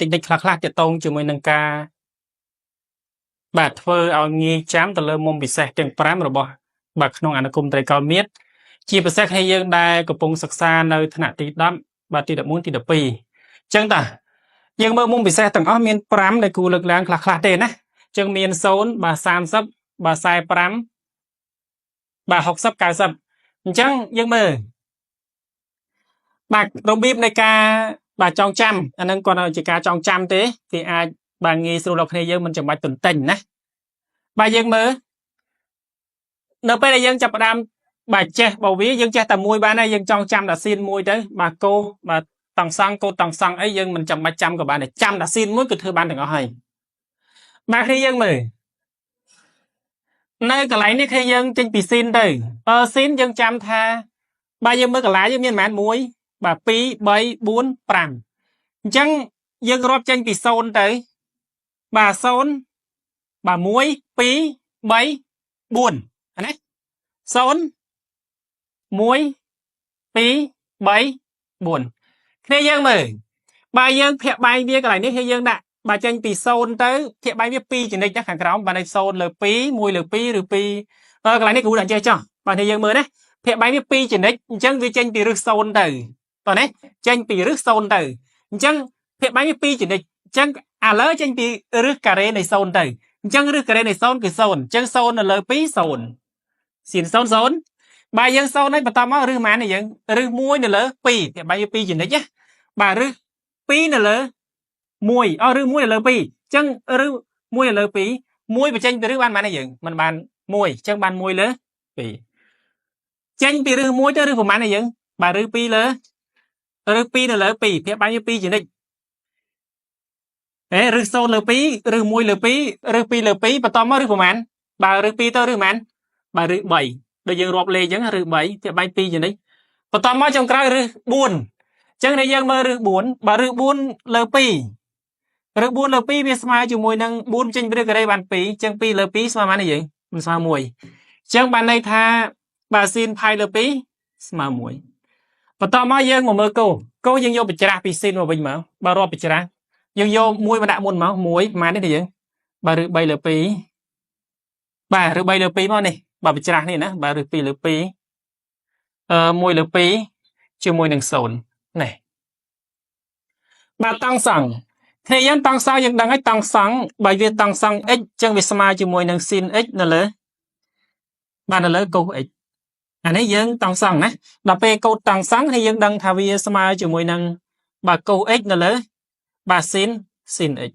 តិចតិចខ្លះៗទាក់ទងជាមួយនឹងការបាទធ្វើឲ្យងាយចាំទៅលើមុំពិសេសទាំង5របស់បាទក្នុងអនុគមត្រីកោណមៀតជាពិសេសគ្នាយើងដែលកំពុងសិក្សានៅថ្នាក់ទី10បាទទី11ទី12អញ្ចឹងតាយើងមើលមុំពិសេសទាំងអស់មាន5ដែលគួរលើកឡើងខ្លះៗទេណាអញ្ចឹងមាន0បាទ30បាទ45បាទ60 90អញ្ចឹងយើងមើលបាទរបៀបនៃការបាទចងចាំអានឹងគាត់ជាការចងចាំទេគេអាចបាទងាយស្រួលដល់គ្នាយើងមិនចាំបាច់ទន្ទិញណាបាទយើងមើលនៅពេលដែលយើងចាប់ផ្ដើមបាទចេះបើវាយើងចេះតែមួយបានហើយយើងចងចាំតែសៀនមួយទៅបាទគោបាទតង់សង់គោតង់សង់អីយើងមិនចាំបាច់ចាំក៏បានតែចាំតែសៀនមួយគឺធ្វើបានទាំងអស់ហើយបាទគ្នាយើងមើលនៅកន្លែងនេះគ្នាយើងចេញពីសៀនទៅបើសៀនយើងចាំថាបាទយើងមើលកន្លែងយើងមានប្រហែល1បាទ2 3 4 5អញ្ចឹងយើងរាប់ចេញពី0ទៅបាទ0បាទ1 2 3 4អាណា0 1 2 3 4គ្នាយើងមើលបើយើងភាគបែកវាកន្លែងនេះគ្នាយើងដាក់បើចេញពី0ទៅភាគបែកវា2ចំណិចណាខាងក្រោមបាទ0លើ2 1លើ2ឬ2កន្លែងនេះគ្រូដាក់ចេះចោះបាទគ្នាយើងមើលណាភាគបែកវា2ចំណិចអញ្ចឹងវាចេញពីរឹស0ទៅតោះណាចេញពីរឹស0ទៅអញ្ចឹងភាគបែកវា2ចំណិចអញ្ចឹងឥឡូវចេញពីរឹសការ៉េនៃ0ទៅអញ្ចឹងរឹសការ៉េនៃ0គឺ0អញ្ចឹង0នៅលើ2 0សៀន0 0បាទយើង0ហើយបន្តមករឹសប៉ុន្មានយើងរឹស1នៅលើ2ភាគបែកវា2ចំណិចណាបាទរឹស2នៅលើ1រឹស1នៅលើ2អញ្ចឹងរឹស1នៅលើ2 1បញ្ចេញពីរឹសបានប៉ុន្មានយើងមិនបាន1អញ្ចឹងបាន1លើ2ចេញពីរឹស1ទៅរឹសប៉ុន្មានយើងបាទរឹស2លើរឹស2នៅលើ2ភាគបែកវា2ចំណិចរឹស0លើ2រឹស1លើ2រឹស2លើ2បន្តមករឹសប៉ុន្មានបើរឹស2ទៅរឹសប៉ុន្មានបាទរឹស3ដូចយើងរាប់លេខអញ្ចឹងរឹស3ភាគបែក2ចំណិចបន្តមកចុងក្រោយរឹស4អញ្ចឹងយើងមើលរឹស4បើរឹស4លើ2រឹស4លើ2វាស្មើជាមួយនឹង4ចេញពីរឹសការ៉េបាន2អញ្ចឹង2លើ2ស្មើប៉ុន្មានយើងមិនស្មើ1អញ្ចឹងបានន័យថាបើសៀនផាយលើ2ស្មើ1បន្តមកយើងមកមើលគោយើងយកបច្ច្រាស់ពីសៀនមកវិញមកបើរាប់បច្ច្រាស់យើងយក1មកដាក់មុនមក1ប៉ុន្មាននេះយើងបាទរឹស3លើ2បាទរឹស3លើ2មកនេះបាទបច្ច្រាស់នេះណាបាទរឹស2លើ2 1លើ2ជាមួយនឹង0នេះបាទតង់សង់គ្នាយើងតង់សង់យើងដឹងហើយតង់សង់បើវាតង់សង់ x អញ្ចឹងវាស្មើជាមួយនឹង sin x នៅលើបាទនៅលើ cos x អានេះយើងតង់សង់ណាដល់ពេលកូដតង់សង់ហើយយើងដឹងថាវាស្មើជាមួយនឹងបាទ cos x នៅលើបាទ sin x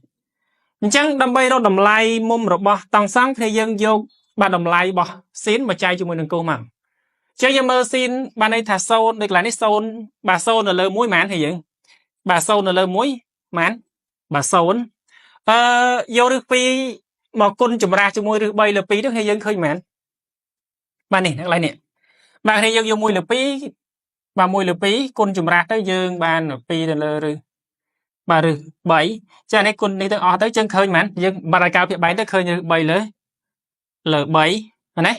អញ្ចឹងដើម្បីរកតម្លៃមុំរបស់តង់សង់គ្នាយើងយកបាទតម្លៃរបស់ sin មកចែកជាមួយនឹង cos មកអញ្ចឹងយើងមើល sin បានន័យថា0នៅកន្លែងនេះ0បាទ0នៅលើ1ប៉ុន្មានហើយយើងបាទ0នៅលើ1ប៉ុន្មានបាទ0យករឹស2មកគុណចម្រាស់ជាមួយរឹស3លើ2ទៅហើយយើងឃើញប៉ុន្មានបាទនេះកន្លែងនេះបាទហើយយើងយក1លើ2បាទ1លើ2គុណចម្រាស់ទៅយើងបាន2ទៅលើរឹសបាទរឹស3ចានេះគុណនេះទៅអស់ទៅយើងឃើញប៉ុន្មានយើងបាទឲ្យកៅភាគបែកទៅឃើញរឹស3លើ3ណា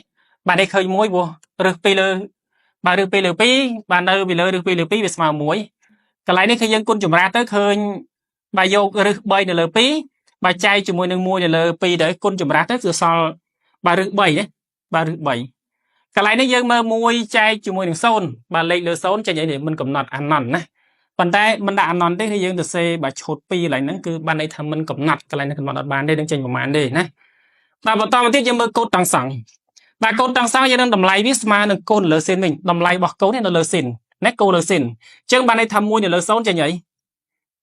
បាទនេះឃើញ1ព្រោះរឹស2លើបាទរឹស2លើ2បាទនៅពីលើរឹស2លើ2វាស្មើ1កន្លែងនេះគឺយើងគុណចម្រាស់ទៅឃើញបាទយករឹស3នៅលើ2បាទចែកជាមួយនឹង1នៅលើ2ទៅគុណចម្រាស់ទៅគឺសល់បាទរឹស3ណាបាទរឹស3កន្លែងនេះយើងមើល1ចែកជាមួយនឹង0បាទលេខលើ0ចេញអីនេះមិនកំណត់អាណន់ណាប៉ុន្តែមិនដាក់អាណន់ទេគឺយើងទៅសេបាទឈុត2កន្លែងហ្នឹងគឺបានន័យថាមិនកំណត់កន្លែងនេះកំណត់អត់បានទេនឹងចេញប្រហែលទេណាបាទបន្តមកទៀតយើងមើលកូដតង់សង់បាទកូដតង់សង់យើងនឹងតម្លៃវាស្មើនឹងកូដលើសិនវិញតម្លៃរបស់កូដនេះនៅលើសិនណាកូដលើសិនអញ្ចឹងបានន័យថា1នៅលើ0ចេញអី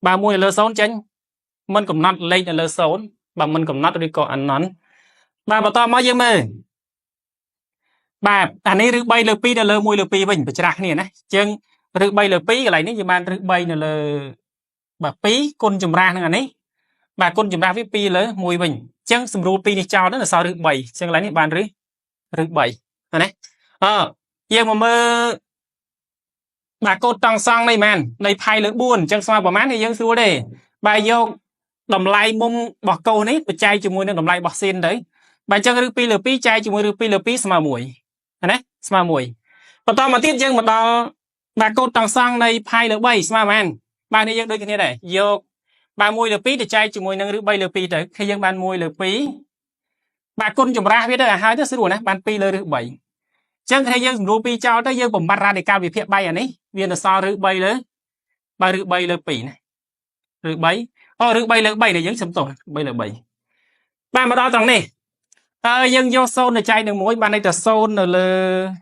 បាទ1នៅលើ0ចេញមិនកំណត់លេខនៅលើ0បាទមិនកំណត់ឬក៏អាណន់បាទបន្តមកយើងមើលបាទអានេះរឹស3លើ2នៅលើ1លើ2វិញបច្ច្រាស់គ្នាណាអញ្ចឹងរឹស3លើ2កន្លែងនេះយើងបានរឹស3នៅលើបាទ2គុណចម្រាស់នឹងអានេះបាទគុណចម្រាស់វា2លើ1វិញអញ្ចឹងសម្រួល2នេះចោលទៅនៅសល់រឹស3អញ្ចឹងកន្លែងនេះបានរឹស3ណាយើងមកមើលបាទកូដតង់សង់នេះមែននៃផាយលើ4អញ្ចឹងស្មើប្រហែលនេះយើងស្រួលទេបាទយកតម្លៃមុំរបស់កូដនេះបច្ច័យជាមួយនឹងតម្លៃរបស់ស៊ីនទៅបាទអញ្ចឹងរឹស2លើ2ចែកជាមួយរឹស2លើ2ស្មើ1ណាស្មើ1បន្តមកទៀតយើងមកដល់បាទកូដតង់សង់នៃផាយលើ3ស្មើប្រហែលបាទនេះយើងដូចគ្នាដែរយក bà mùi lửa pí để chạy cho mùi nâng rư bay lửa pí tới khi dân ban mùi lửa pí bà côn chùm ra biết là hai thứ sử dụng này ban pi lửa rư bảy chân khi dân rư pi cho tới dân bổng bắt ra để cao vì phía bay à ní viên là so rư bay lửa bà rư bay lửa pí này rư bảy rư bay lửa bảy này dân sầm tổ bay lửa bảy bà mà đo tầng này dân vô sôn là chạy được mùi ban này là sôn là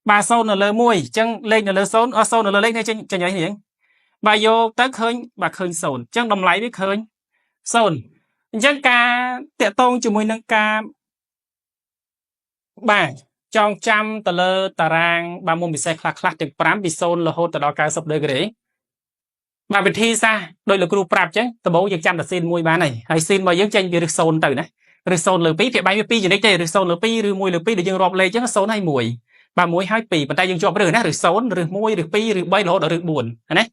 bà sôn là lơ mùi chân lên là lơ sôn là lên hay chân nhảy hiển bà vô tới khơi bà khơi sồn chân đồng lấy biết khơi sồn chân ca tiệt tôn cho mùi nâng ca bà trong trăm tờ lơ tà rang bà môn bị xe khắc khắc được pram bị sồn là hôn tờ đo cao sập đời cái bà bị thi xa đôi là group prap chứ tờ bố dân trăm là xin mùi bà này hay xin mà dân tranh bị được sồn từ này được sồn lửa pí thì bay pi gì đấy chơi được sồn lửa pi rồi mùi lửa pi được dân rọp lên chứ nó sồn hay mùi bà mùi hai pì bàn tay dân cho bà được nè được sồn được mùi được pi được bay lỗ được buồn này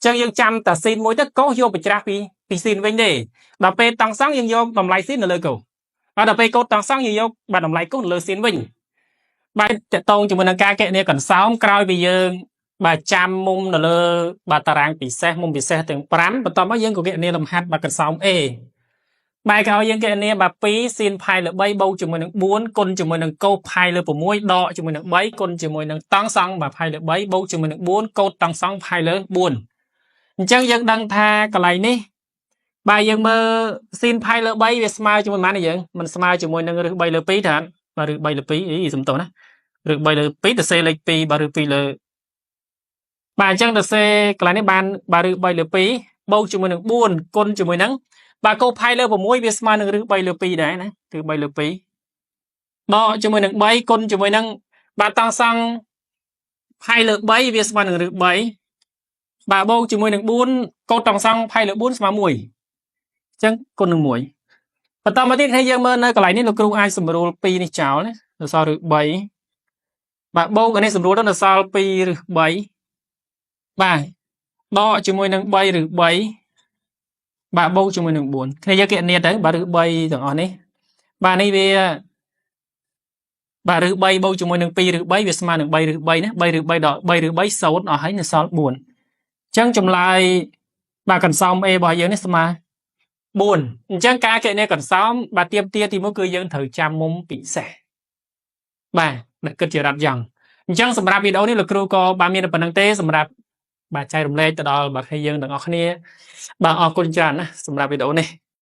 chân dân trăm ta xin mỗi tất có vô bị tra vì xin vấn đề đập pe tăng sáng dân vô đồng lại xin là lời cầu và đập pe cốt tăng sáng dân vô bà đồng lại cốt lời xin vinh bà tôn cho mình ca kệ này còn sáu coi bây giờ bà trăm mông là lơ bà ta rang bị xe từng pram và tao mới dân của kệ này làm hạt bà cần sáu bài cao dân kệ này bà pí xin phai là bay bầu cho mình bốn con cho mình câu phai là của muối đọ cho mình bấy con cho mình tăng sáng bà phai là bấy bầu cho mình bốn câu tăng sáng phai là buồn chân dân đăng tha cái này ní bài dân mơ xin phai lỡ bay về smile cho mình mà này dân mình smile cho mình được bay lỡ pí thằng mà được bay lỡ pí ý gì xâm tổ đó được bay lỡ pí từ xe lấy pí bà được pí lỡ bà chân từ xe cái này ban bà được bay lỡ pí bầu cho mình được buồn con cho mình nắng bà câu phai lỡ vào mũi về smile được bay lỡ pí đấy nè được bay lỡ pí đọ cho mình được bay con cho mình nắng bà tăng sang phai lỡ bay về smile được bay bà bầu chỉ mùi được buôn câu trồng xong hay là buôn mà mùi chẳng con được mùi và tao mà tiếc hay dân mơ nơi còn lại nên là kêu ai sầm rô pi này cháo đấy là sao được bảy bà bầu cái này sầm rô đó là sao pi được bảy bà đo chỉ mùi được bay được bảy bà bầu chỉ mùi được buồn cái này kiện này đấy bà được bay thằng on ấy bà này về bà được bay bầu chỉ mùi được pi được bảy về mà được bay đấy bay được bay xấu ở ấy là sao buồn chẳng trong lại bà cần xong bao nhiêu mà buồn chẳng ca kệ này cần xong bà tiêm tia thì mỗi người dân thời trăm mông bị xẻ bà đã kết chia đặt rằng chẳng sầm rạp video này là kêu có bà miền phần năng tế sầm rạp bà trai đồng lê từ đó bà hay dân đừng ở kia bà ở con tràn sầm rạp video này